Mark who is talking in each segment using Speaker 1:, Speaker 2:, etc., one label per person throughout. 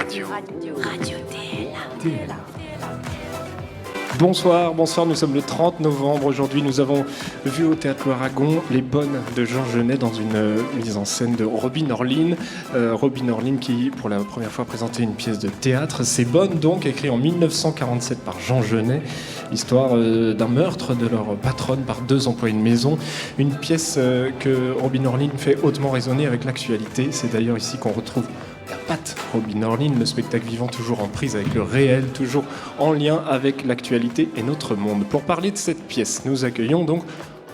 Speaker 1: Radio TLA.
Speaker 2: Bonsoir, nous sommes le 30 novembre. Aujourd'hui, nous avons vu au Théâtre Aragon Les Bonnes de Jean Genet dans une mise en scène de Robin Orlin. Robin Orlin qui, pour la première fois, présentait une pièce de théâtre. C'est Bonnes, donc, écrit en 1947 par Jean Genet. L'histoire d'un meurtre de leur patronne par deux employés de maison. Une pièce que Robin Orlin fait hautement résonner avec l'actualité. C'est d'ailleurs ici qu'on retrouve la patte Robin Orlin, le spectacle vivant toujours en prise avec le réel, toujours en lien avec l'actualité et notre monde. Pour parler de cette pièce, nous accueillons donc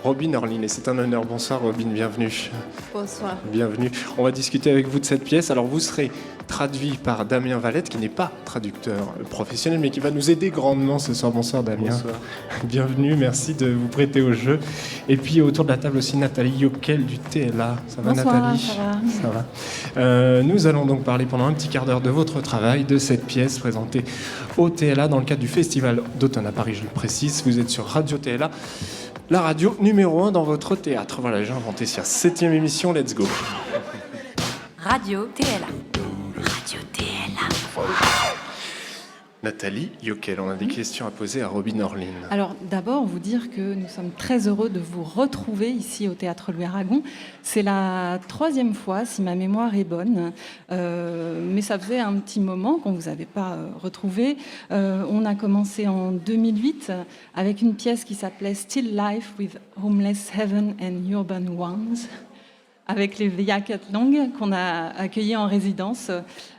Speaker 2: Robin Orlin et c'est un honneur. Bonsoir Robin, bienvenue.
Speaker 3: Bonsoir.
Speaker 2: Bienvenue. On va discuter avec vous de cette pièce. Alors vous serez traduit par Damien Valette, qui n'est pas traducteur professionnel, mais qui va nous aider grandement ce soir. Bonsoir Damien.
Speaker 4: Bonsoir.
Speaker 2: Bienvenue, merci de vous prêter au jeu. Et puis autour de la table aussi Nathalie Yoquel du TLA. Ça va
Speaker 3: Bonsoir,
Speaker 2: Nathalie ? Ça va. Nous allons donc parler pendant un petit quart d'heure de votre travail, de cette pièce présentée au TLA dans le cadre du Festival d'automne à Paris, je le précise. Vous êtes sur Radio TLA, la radio numéro 1 dans votre théâtre. Voilà, j'ai inventé ça. 7e émission, let's go.
Speaker 1: Radio TLA. Radio TLA.
Speaker 2: Nathalie Yoquel, on a des questions à poser à Robin Orlin.
Speaker 3: Alors d'abord, vous dire que nous sommes très heureux de vous retrouver ici au Théâtre Louis Aragon. C'est la 3e fois, si ma mémoire est bonne, mais ça faisait un petit moment qu'on ne vous avait pas retrouvé. On a commencé en 2008 avec une pièce qui s'appelait Still Life with Homeless Heaven and Urban Ones, avec les Vyachetlong qu'on a accueillis en résidence.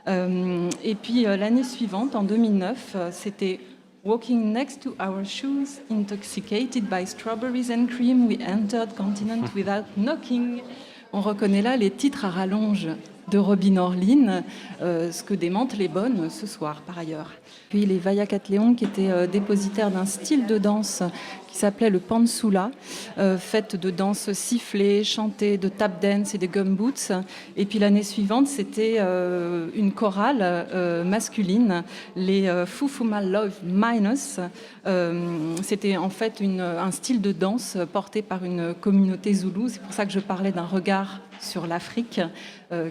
Speaker 3: Et puis l'année suivante, en 2009, c'était Walking next to our shoes, intoxicated by strawberries and cream, we entered continent without knocking. On reconnaît là les titres à rallonge de Robin Orlin, ce que démentent les Bonnes ce soir par ailleurs. Puis les Vyachetlong qui étaient dépositaires d'un style de danse qui s'appelait le Pansula, faite de danse sifflée, chantée, de tap dance et de gumboots. Et puis l'année suivante, c'était une chorale masculine, les Fufuma Love Minus. C'était en fait un style de danse porté par une communauté zoulou. C'est pour ça que je parlais d'un regard sur l'Afrique,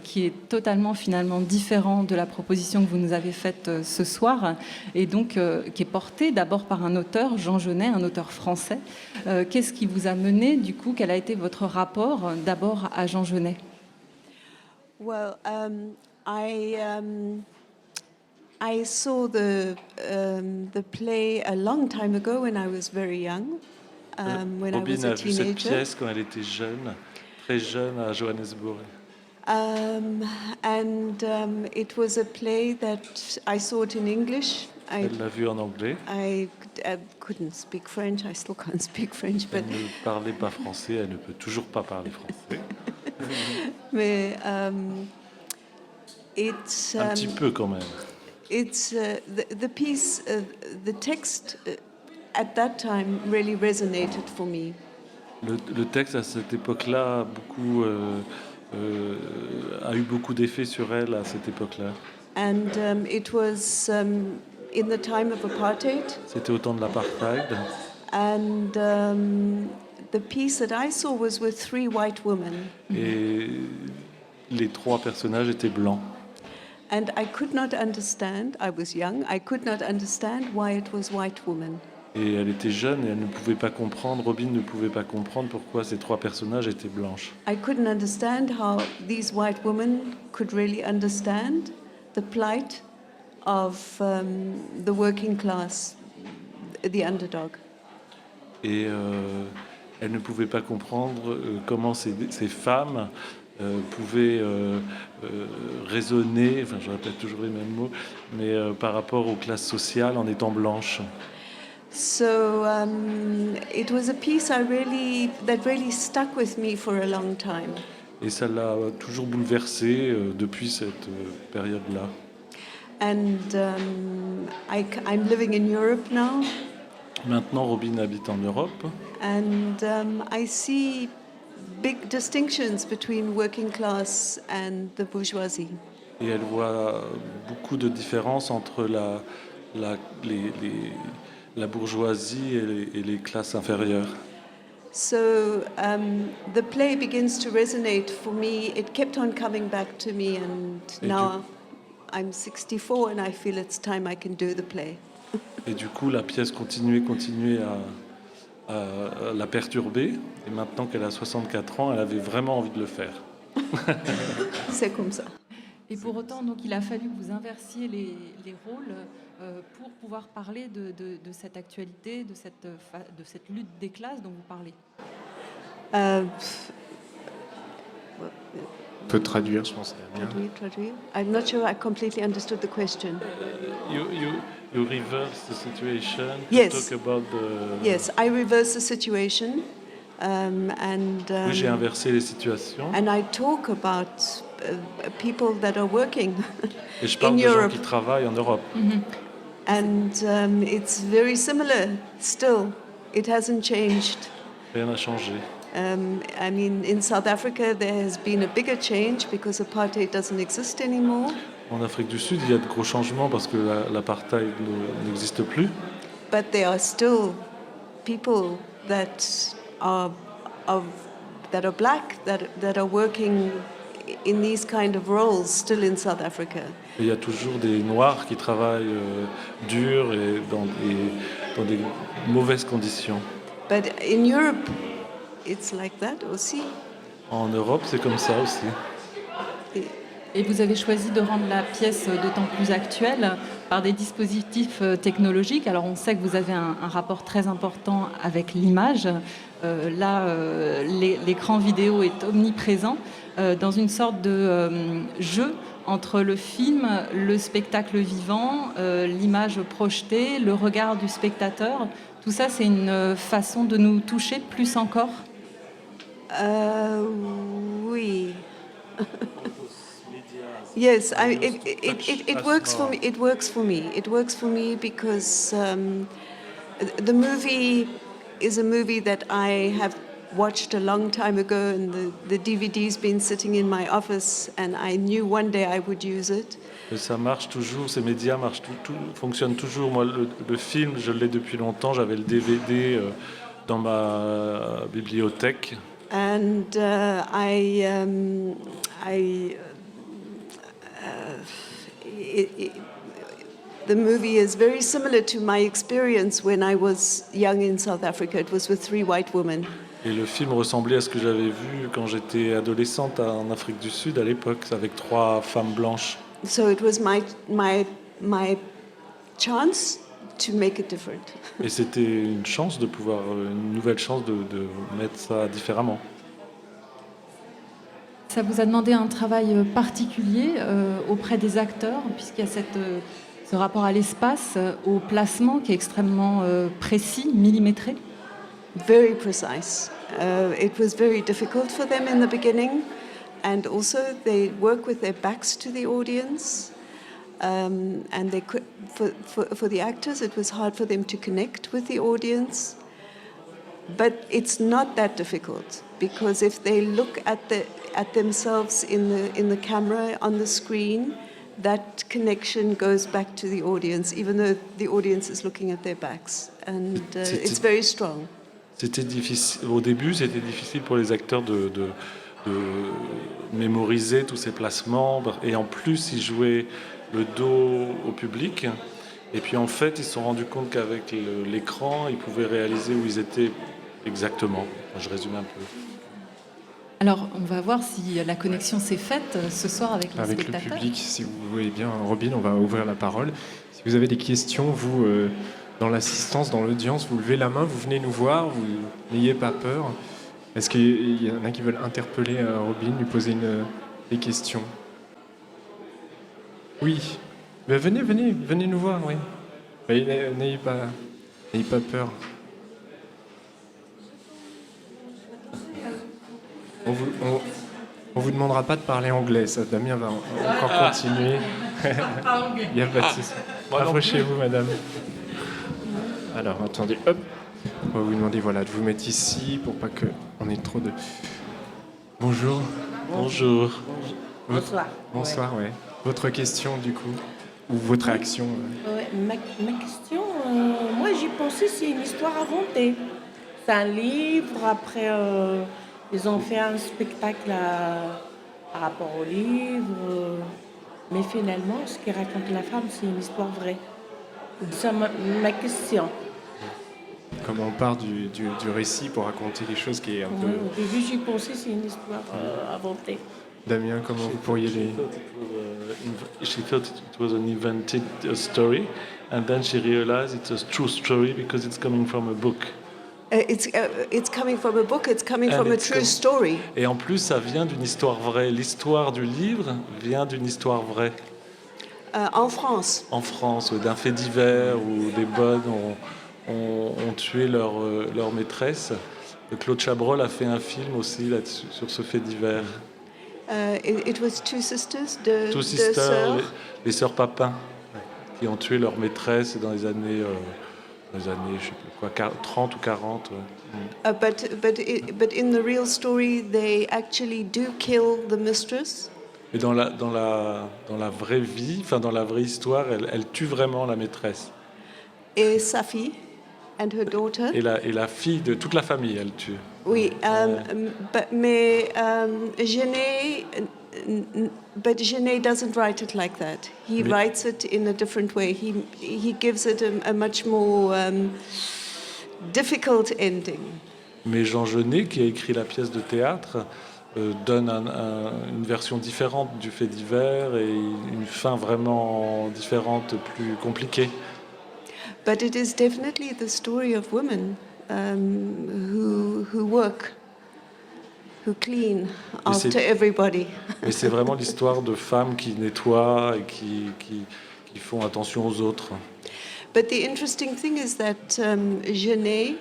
Speaker 3: qui est totalement finalement différent de la proposition que vous nous avez faite ce soir, et donc qui est portée d'abord par un auteur, Jean Genet, un auteur français. Qu'est-ce qui vous a mené, du coup, quel a été votre rapport d'abord à Jean Genet?
Speaker 5: Well, I saw the play a long time ago when I was very young, when I was
Speaker 4: Robin
Speaker 5: a
Speaker 4: a vu cette
Speaker 5: teenager.
Speaker 4: pièce quand elle était jeune, très jeune à Johannesburg.
Speaker 5: It was a play that I saw it in English.
Speaker 4: Elle l'a vu en anglais.
Speaker 5: I couldn't speak French. I still can't speak French, but
Speaker 4: Elle ne parlait pas français, elle ne peut toujours pas parler français.
Speaker 5: mais it's
Speaker 4: Un petit peu quand même.
Speaker 5: it's the piece, the text at that time really resonated for me.
Speaker 4: Le texte à cette époque-là a eu beaucoup d'effets sur elle à cette époque-là.
Speaker 5: And it was in the time of apartheid.
Speaker 4: C'était au temps de l'apartheid.
Speaker 5: And the piece that I saw was with 3 white women.
Speaker 4: Et les 3 personnages étaient blancs.
Speaker 5: And I could not understand, I was young, I could not understand why it was white women.
Speaker 4: Et elle était jeune et elle ne pouvait pas comprendre, Robin ne pouvait pas comprendre pourquoi ces 3 personnages étaient blanches.
Speaker 5: I couldn't understand how these white women could really understand the plight of the working class, the underdog.
Speaker 4: Et elle ne pouvait pas comprendre comment ces femmes pouvaient raisonner, enfin je répète toujours les mêmes mots, mais par rapport aux classes sociales en étant blanches.
Speaker 5: So it was a piece that really stuck with me for a long time.
Speaker 4: Et ça l'a toujours bouleversée depuis cette période-là.
Speaker 5: And I'm living in Europe now.
Speaker 4: Maintenant, Robin habite en Europe.
Speaker 5: And I see big distinctions between working class and the bourgeoisie.
Speaker 4: Et elle voit beaucoup de différences entre la bourgeoisie et les classes inférieures.
Speaker 5: So the play begins to resonate for me. It kept on coming back to me, and
Speaker 4: Et
Speaker 5: now I'm 64 and I feel it's time I can do the play.
Speaker 4: Et du coup, la pièce continuait à la perturber. Et maintenant qu'elle a 64 ans, elle avait vraiment envie de le faire.
Speaker 5: C'est comme ça.
Speaker 3: Et pour autant, donc, il a fallu que vous inversiez les rôles pour pouvoir parler de cette actualité, de cette lutte des classes dont vous parlez.
Speaker 2: On peut traduire, je pense.
Speaker 5: Traduire. I'm not sure I completely understood the question.
Speaker 4: You reverse the situation to
Speaker 5: Yes.
Speaker 4: talk about the...
Speaker 5: Yes, I reverse the situation,
Speaker 4: Oui, j'ai inversé les situations.
Speaker 5: and I talk about people that are working
Speaker 4: Et je parle
Speaker 5: in
Speaker 4: de gens
Speaker 5: Europe.
Speaker 4: qui travaillent en Europe.
Speaker 5: And it's very similar still. It hasn't changed.
Speaker 4: Rien n'a changé.
Speaker 5: I mean, in South Africa, there has been a bigger change because apartheid doesn't exist anymore.
Speaker 4: En Afrique du Sud, il y a de gros changements parce que l'apartheid n'existe plus.
Speaker 5: But there are still people that are black that are working in these kind of roles still in South Africa.
Speaker 4: Et il y a toujours des Noirs qui travaillent dur et dans des mauvaises conditions.
Speaker 5: But in Europe, it's like that aussi.
Speaker 4: En Europe, c'est comme ça aussi.
Speaker 3: Et vous avez choisi de rendre la pièce d'autant plus actuelle par des dispositifs technologiques. Alors on sait que vous avez un rapport très important avec l'image. L'écran vidéo est omniprésent dans une sorte de jeu entre le film, le spectacle vivant, l'image projetée, le regard du spectateur. Tout ça, c'est une façon de nous toucher plus encore.
Speaker 5: Oui. Yes, it works for me. It works for me. It works for me because the movie is a movie that I have watched a long time ago, and the DVD's been sitting in my office, and I knew one day I would use it.
Speaker 4: Et ça marche toujours, ces médias fonctionnent toujours. Moi, le film, je l'ai depuis longtemps. J'avais le DVD dans ma bibliothèque.
Speaker 5: And the movie is very similar to my experience when I was young in South Africa. It was with 3 white women.
Speaker 4: Et le film ressemblait à ce que j'avais vu quand j'étais adolescente en Afrique du Sud à l'époque, avec 3 femmes blanches.
Speaker 5: So it was my chance to make it different.
Speaker 4: Et c'était une nouvelle chance de mettre ça différemment.
Speaker 3: Ça vous a demandé un travail particulier auprès des acteurs, puisqu'il y a ce rapport à l'espace, au placement qui est extrêmement précis, millimétré.
Speaker 5: Very precise. It was very difficult for them in the beginning, and also they work with their backs to the audience. And they could, for the actors, it was hard for them to connect with the audience. But it's not that difficult, because if they look at themselves in the camera on the screen, that connection goes back to the audience, even though the audience is looking at their backs, and it's very strong.
Speaker 4: C'était difficile. Au début, c'était difficile pour les acteurs de mémoriser tous ces placements, et en plus, ils jouaient le dos au public. Et puis en fait, ils se sont rendus compte qu'avec l'écran, ils pouvaient réaliser où ils étaient exactement. Je résume un peu.
Speaker 3: Alors, on va voir si la connexion s'est faite ce soir avec les spectateurs.
Speaker 2: Avec le public, si vous voulez bien. Robin, on va ouvrir la parole. Si vous avez des questions, vous, dans l'assistance, dans l'audience, vous levez la main, vous venez nous voir, vous n'ayez pas peur. Est-ce qu'il y en a qui veulent interpeller Robin, lui poser des questions? Oui. Ben venez nous voir, oui. Ben, n'ayez pas peur. On vous demandera pas de parler anglais, ça. Damien va encore continuer. Il n'y a pas de souci. Approchez-vous, madame. Alors, attendez, hop. On va vous demander de vous mettre ici pour pas qu'on ait trop de... Bonjour.
Speaker 4: Bonjour.
Speaker 6: Bonsoir.
Speaker 2: Bonsoir, ouais. Votre question, du coup, ou votre réaction
Speaker 6: Ouais, ma question, moi j'y pensais, c'est une histoire inventée. C'est un livre, après ils ont fait un spectacle par rapport au livre. Mais finalement, ce que raconte la femme, c'est une histoire vraie. C'est ma question.
Speaker 2: Comment on part du récit pour raconter quelque chose qui est un
Speaker 6: Ouais,
Speaker 2: peu...
Speaker 6: au début, j'y pensais, c'est une histoire inventée.
Speaker 2: Damien, comment vous pourriez les...
Speaker 4: She thought it was an invented story, and then she realized it's a true story because it's coming from a book.
Speaker 5: It's coming from a book, it's coming
Speaker 4: And
Speaker 5: from a
Speaker 4: it's
Speaker 5: true story.
Speaker 4: Et en plus, ça vient d'une histoire vraie. L'histoire du livre vient d'une histoire vraie.
Speaker 5: En France.
Speaker 4: En France, d'un fait divers où des bonnes ont tué leur maîtresse. Claude Chabrol a fait un film aussi là-dessus, sur ce fait divers.
Speaker 5: It was two sisters,
Speaker 4: Two
Speaker 5: deux
Speaker 4: Sisters,
Speaker 5: sœurs.
Speaker 4: les sœurs Papin, qui ont tué leur maîtresse dans les années, je sais plus quoi, 30 ou 40. Ouais.
Speaker 5: But in the real story, they actually do kill the mistress.
Speaker 4: Mais dans la vraie vie, enfin dans la vraie histoire, elle tue vraiment la maîtresse.
Speaker 5: Et sa fille and her daughter.
Speaker 4: Et la fille de toute la famille, elle tue.
Speaker 5: Oui, mais Genet doesn't write it like that. He writes it in a different way. He gives it a much more difficult ending.
Speaker 4: Mais Jean Genet, qui a écrit la pièce de théâtre, donne une version différente du fait divers et une fin vraiment différente, plus compliquée.
Speaker 5: But it is definitely the story of women who work, who clean after everybody.
Speaker 4: Mais c'est vraiment l'histoire de femmes qui nettoient et qui font attention aux autres.
Speaker 5: But the interesting thing is that Genet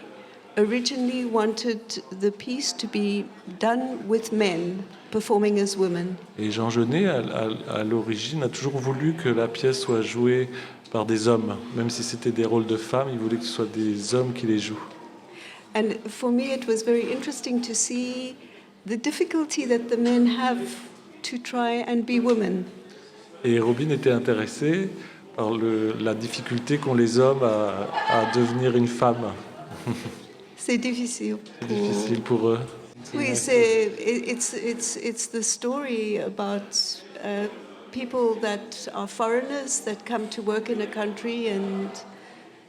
Speaker 5: originally wanted the piece to be done with men performing as women.
Speaker 4: Et Jean Genet, à l'origine, a toujours voulu que la pièce soit jouée par des hommes. Même si c'était des rôles de femmes, il voulait que ce soit des hommes qui les jouent.
Speaker 5: And for me, it was very interesting to see the difficulty that the men have to try and be women.
Speaker 4: Et Robin était intéressée par la difficulté qu'ont les hommes à devenir une femme.
Speaker 5: C'est difficile.
Speaker 4: C'est difficile pour eux.
Speaker 5: Oui, it's the story about people that are foreigners that come to work in a country, and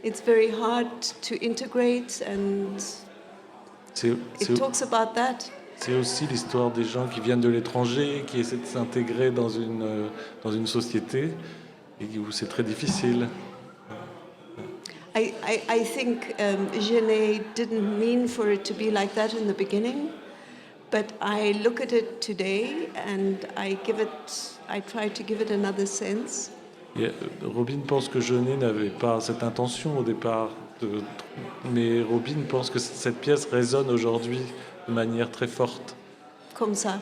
Speaker 5: it's very hard to integrate, and it talks about that.
Speaker 4: C'est aussi l'histoire des gens qui viennent de l'étranger, qui essaient de s'intégrer dans une société et où c'est très difficile.
Speaker 5: I think Genet didn't mean for it to be like that in the beginning, but I look at it today and I try to give it another sense.
Speaker 4: Et Robin pense que Genet n'avait pas cette intention au départ, mais Robin pense que cette pièce résonne aujourd'hui de manière très forte.
Speaker 5: Comme ça.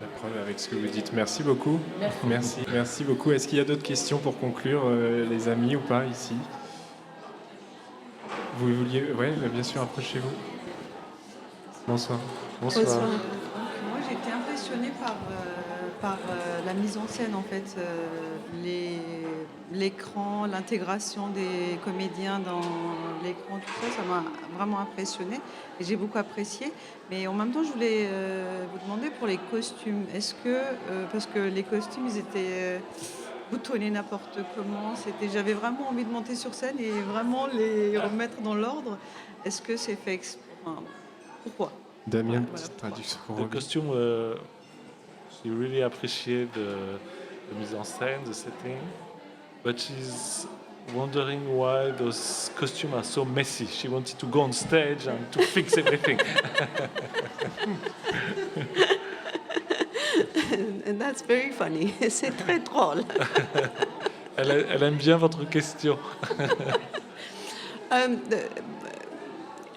Speaker 2: La preuve avec ce que vous dites. Merci beaucoup. Merci beaucoup. Est-ce qu'il y a d'autres questions pour conclure, les amis, ou pas, ici? Vous vouliez... Oui, bien sûr, approchez-vous. Bonsoir.
Speaker 4: Bonsoir.
Speaker 3: Moi, j'ai été impressionnée par la mise en scène, en fait, l'écran, l'intégration des comédiens dans l'écran, tout ça, ça m'a vraiment impressionnée et j'ai beaucoup apprécié. Mais en même temps, je voulais vous demander pour les costumes, est-ce que, parce que les costumes, ils étaient boutonnés n'importe comment, j'avais vraiment envie de monter sur scène et vraiment les remettre dans l'ordre. Est-ce que c'est fait pourquoi?
Speaker 2: Damien, petite traduction pour
Speaker 4: The costume, she really appreciated the mise en scène, the setting, but she's wondering why those costumes are so messy. She wanted to go on stage and to fix everything.
Speaker 5: And that's very funny. C'est très drôle.
Speaker 4: Elle aime bien votre question.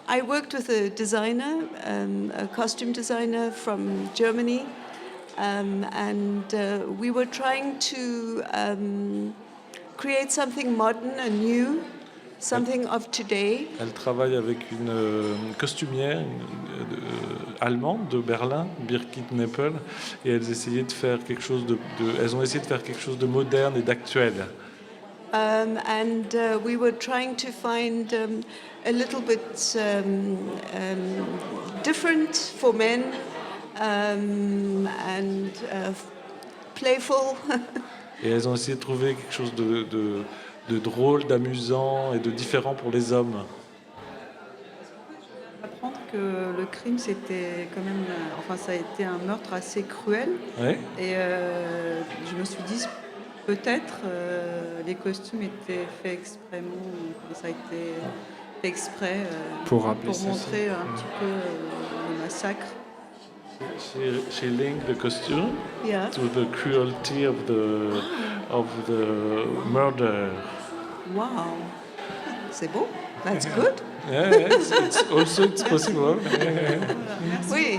Speaker 5: I worked with a designer, a costume designer from Germany, and we were trying to create something modern and new, something of today.
Speaker 4: Elle travaille avec une costumière allemande de Berlin, Birgit Neppel, et elles essayaient de faire quelque chose elles ont essayé de faire quelque chose de moderne et d'actuel.
Speaker 5: And we were trying to find a little bit different for men, and playful.
Speaker 4: Et elles ont essayé de trouver quelque chose de drôle, d'amusant et de différent pour les hommes.
Speaker 7: Apprendre que le crime, c'était quand même, enfin, ça a été un meurtre assez cruel.
Speaker 4: Ouais.
Speaker 7: Et je me suis dit, peut-être les costumes étaient faits exprès, ça a été fait exprès
Speaker 2: Pour rappeler ça,
Speaker 7: montrer un petit peu le massacre.
Speaker 4: She linked the costume
Speaker 5: Yeah.
Speaker 4: to the cruelty of the murder.
Speaker 5: Wow. C'est beau. That's good.
Speaker 4: Yeah, it's possible.
Speaker 5: Oui.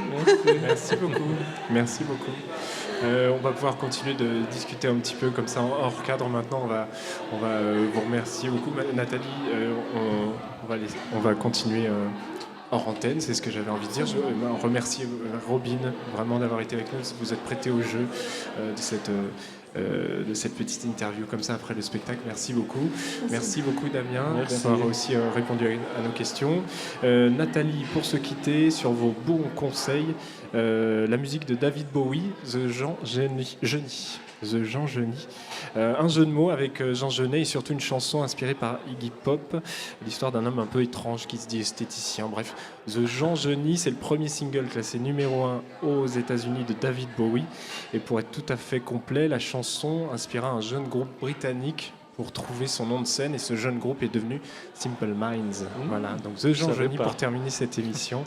Speaker 2: Merci beaucoup. Merci beaucoup. On va pouvoir continuer de discuter un petit peu comme ça hors cadre maintenant. On va vous remercier beaucoup, Nathalie. On va continuer hors antenne, c'est ce que j'avais envie de dire. Je remercie Robin vraiment d'avoir été avec nous. Vous êtes prêté au jeu de cette petite interview comme ça après le spectacle. Merci beaucoup. Merci beaucoup Damien d'avoir aussi répondu à nos questions. Nathalie, pour se quitter, sur vos bons conseils, la musique de David Bowie, The Jean Genet. The Jean Genet. Un jeu de mots avec Jean Genet et surtout une chanson inspirée par Iggy Pop, l'histoire d'un homme un peu étrange qui se dit esthéticien. Bref, The Jean Genet, c'est le premier single classé numéro 1 aux États-Unis de David Bowie. Et pour être tout à fait complet, la chanson inspira un jeune groupe britannique pour trouver son nom de scène, et ce jeune groupe est devenu Simple Minds. Voilà, donc The Jean Genet pour terminer cette émission.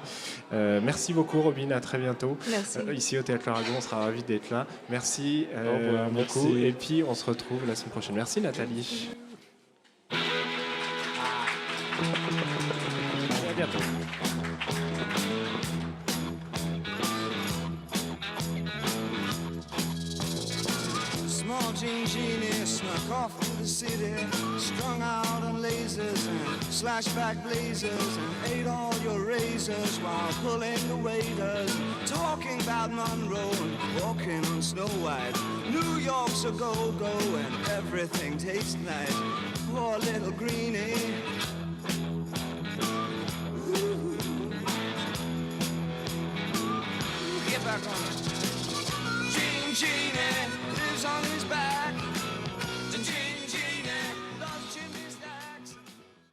Speaker 2: Merci beaucoup Robin, à très bientôt.
Speaker 5: Merci.
Speaker 2: Ici au Théâtre Aragon, on sera ravis d'être là. Merci beaucoup,
Speaker 4: merci.
Speaker 2: et puis on se retrouve la semaine prochaine. Merci Nathalie. Et à bientôt.
Speaker 8: Small jean genie snuck off to the city, strung out on lasers and slashback blazers, and ate all your razors while pulling the waiters, talking about Monroe and walking on Snow White. New York's a go-go and everything tastes nice. Poor little greenie. Ooh. Get back on it.